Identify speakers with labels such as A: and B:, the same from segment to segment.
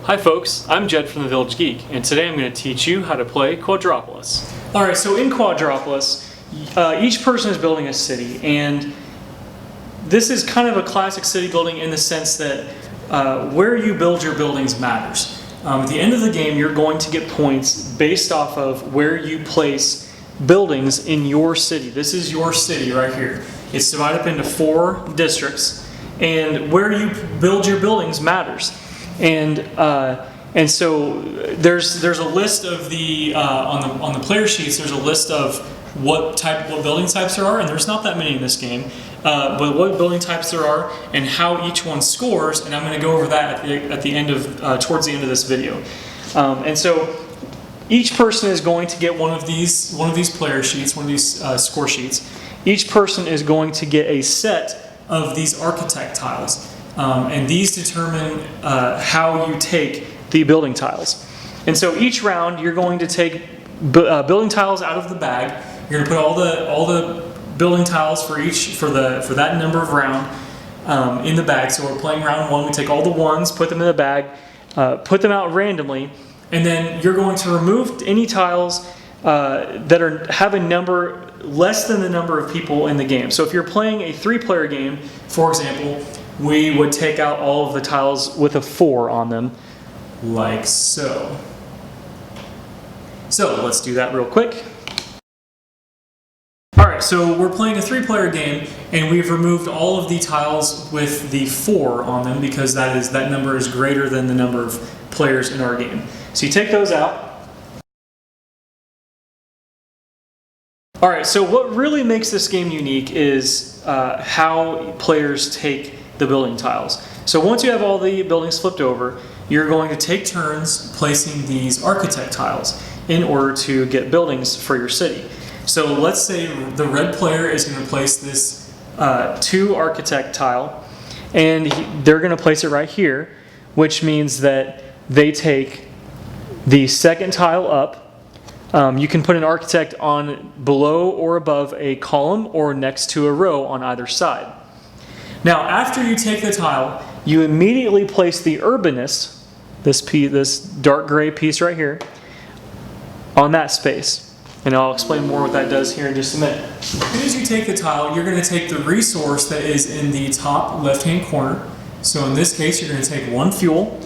A: Hi folks, I'm Jed from the Village Geek, and today I'm going to teach you how to play Quadropolis. Alright, so in Quadropolis, each person is building a city, and this is kind of a classic city building in the sense that where you build your buildings matters. At the end of the game, you're going to get points based off of where you place buildings in your city. This is your city right here. It's divided up into 4 districts, and where you build your buildings matters. And so there's a list of the on the player sheets. There's a list of what building types there are, and there's not that many in this game. But what building types there are and how each one scores, and I'm going to go over that at the end of towards the end of this video. And so each person is going to get one of these player sheets, one of these score sheets. Each person is going to get a set of these architect tiles. And these determine how you take the building tiles. And so each round you're going to take building tiles out of the bag. You're going to put all the building tiles for that number of round in the bag. So we're playing round 1. We take all the ones, put them in the bag, put them out randomly, and then you're going to remove any tiles that have a number less than the number of people in the game. So if you're playing a 3-player game, for example, we would take out all of the tiles with a 4 on them, like so. So let's do that real quick. Alright, so we're playing a 3-player game, and we've removed all of the tiles with the 4 on them because that number is greater than the number of players in our game. So you take those out. Alright, so what really makes this game unique is how players take the building tiles. So once you have all the buildings flipped over, you're going to take turns placing these architect tiles in order to get buildings for your city. So let's say the red player is going to place this 2 architect tile, and they're going to place it right here, which means that they take the second tile up. You can put an architect on below or above a column or next to a row on either side. Now, after you take the tile, you immediately place the urbanist, this dark gray piece right here, on that space. And I'll explain more what that does here in just a minute. As soon as you take the tile, you're going to take the resource that is in the top left-hand corner. So in this case, you're going to take 1 fuel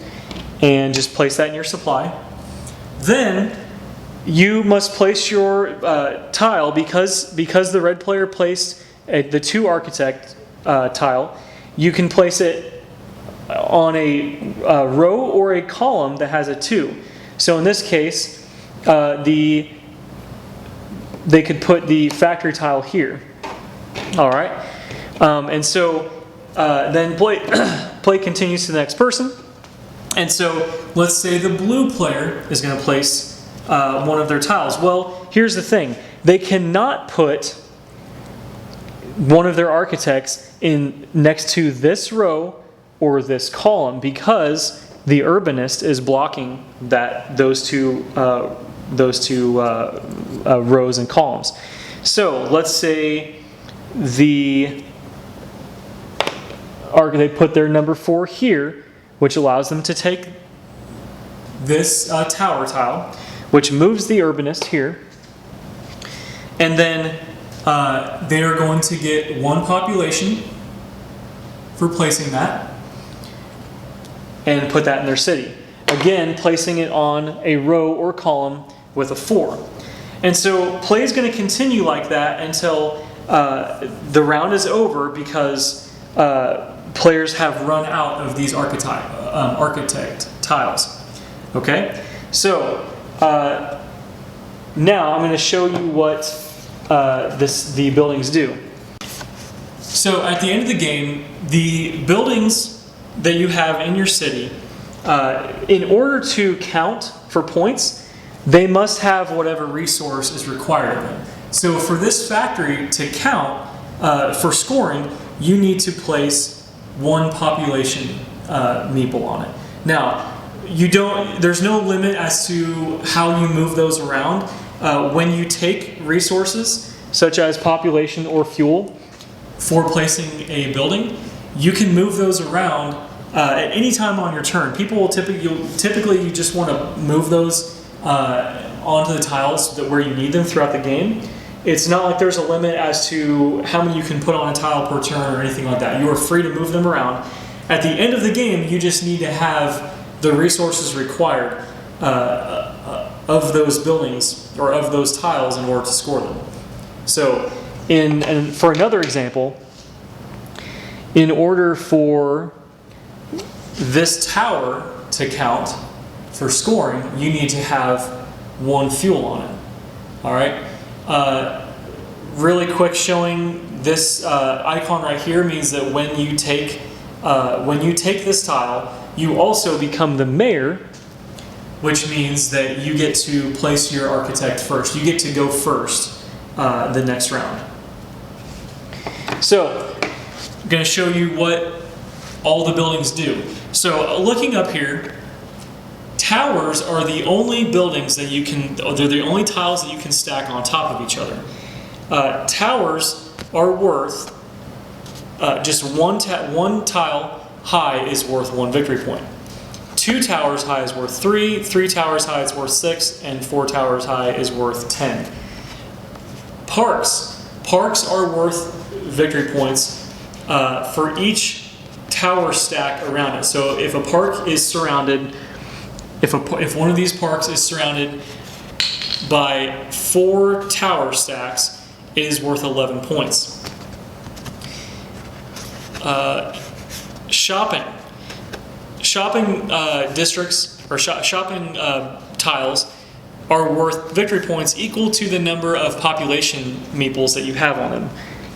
A: and just place that in your supply. Then you must place your tile, because the red player placed the 2 architect tile, you can place it on a row or a column that has a 2. So in this case, they could put the factory tile here. All right, and so then play continues to the next person. And so let's say the blue player is going to place one of their tiles. Well, here's the thing: they cannot put one of their architects in next to this row or this column because the urbanist is blocking those two rows and columns. So let's say they put their number 4 here, which allows them to take this tower tile, which moves the urbanist here, and then they are going to get 1 population for placing that and put that in their city. Again, placing it on a row or column with a 4. And so play is going to continue like that until the round is over, because players have run out of these architect tiles. Okay? So now I'm going to show you what the buildings do. So at the end of the game, the buildings that you have in your city, in order to count for points, they must have whatever resource is required of them. So for this factory to count for scoring, you need to place 1 population meeple on it. Now, there's no limit as to how you move those around. When you take resources, such as population or fuel, for placing a building, you can move those around at any time on your turn, people will typically you just want to move those onto the tiles where you need them throughout the game. It's not like there's a limit as to how many you can put on a tile per turn or anything like that. You are free to move them around. At the end of the game, you just need to have the resources required of those buildings or of those tiles in order to score them. So, and for another example, in order for this tower to count for scoring, you need to have 1 fuel on it. All right. Really quick, showing this icon right here means that when you take this tile, you also become the mayor, which means that you get to place your architect first. You get to go first the next round. So, I'm going to show you what all the buildings do. So, looking up here, towers are the only buildings that you can, they're the only tiles that you can stack on top of each other. Towers are worth, just one tile high is worth 1 victory point. 2 towers high is worth 3, 3 towers high is worth 6, and 4 towers high is worth 10. Parks are worth victory points for each tower stack around it. So if a park is surrounded, if one of these parks is surrounded by 4 tower stacks, it is worth 11 points. Shopping districts or shopping tiles are worth victory points equal to the number of population meeples that you have on them.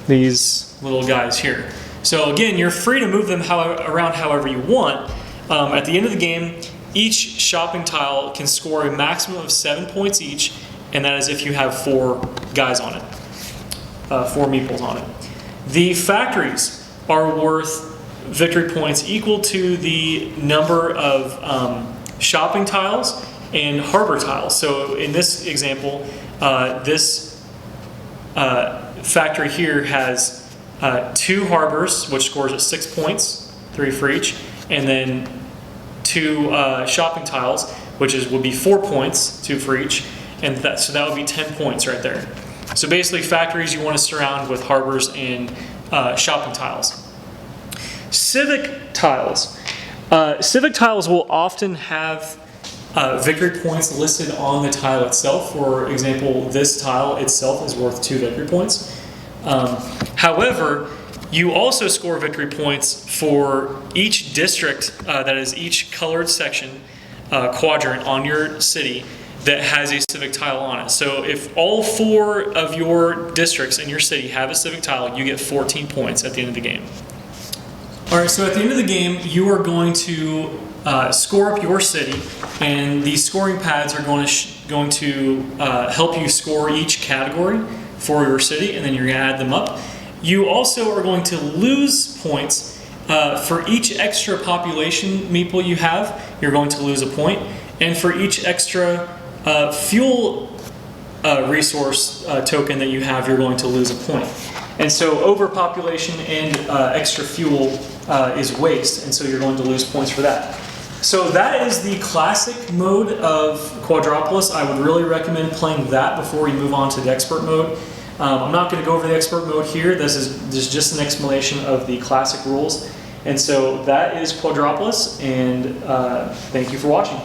A: These little guys here. So again, you're free to move them around however you want. At the end of the game, each shopping tile can score a maximum of 7 points each, and that is if you have 4 guys on it, 4 meeples on it. The factories are worth victory points equal to the number of shopping tiles and harbor tiles. So in this example, this factory here has 2 harbors, which scores at 6 points, 3 for each, and then 2 shopping tiles, which would be 4 points, 2 for each, and so that would be 10 points right there. So basically, factories you want to surround with harbors and shopping tiles. Civic tiles. Civic tiles will often have victory points listed on the tile itself. For example, this tile itself is worth 2 victory points. However, you also score victory points for each district, that is each colored section, quadrant on your city that has a civic tile on it. So if all 4 of your districts in your city have a civic tile, you get 14 points at the end of the game. All right, so at the end of the game, you are going to score up your city, and these scoring pads are going to help you score each category for your city, and then you're going to add them up. You also are going to lose points for each extra population meeple you have. You're going to lose a point, and for each extra fuel resource token that you have, you're going to lose a point. And so overpopulation and extra fuel is waste, and so you're going to lose points for that. So that is the classic mode of Quadropolis. I would really recommend playing that before you move on to the expert mode. I'm not going to go over the expert mode here. This is just an explanation of the classic rules. And so that is Quadropolis, and thank you for watching.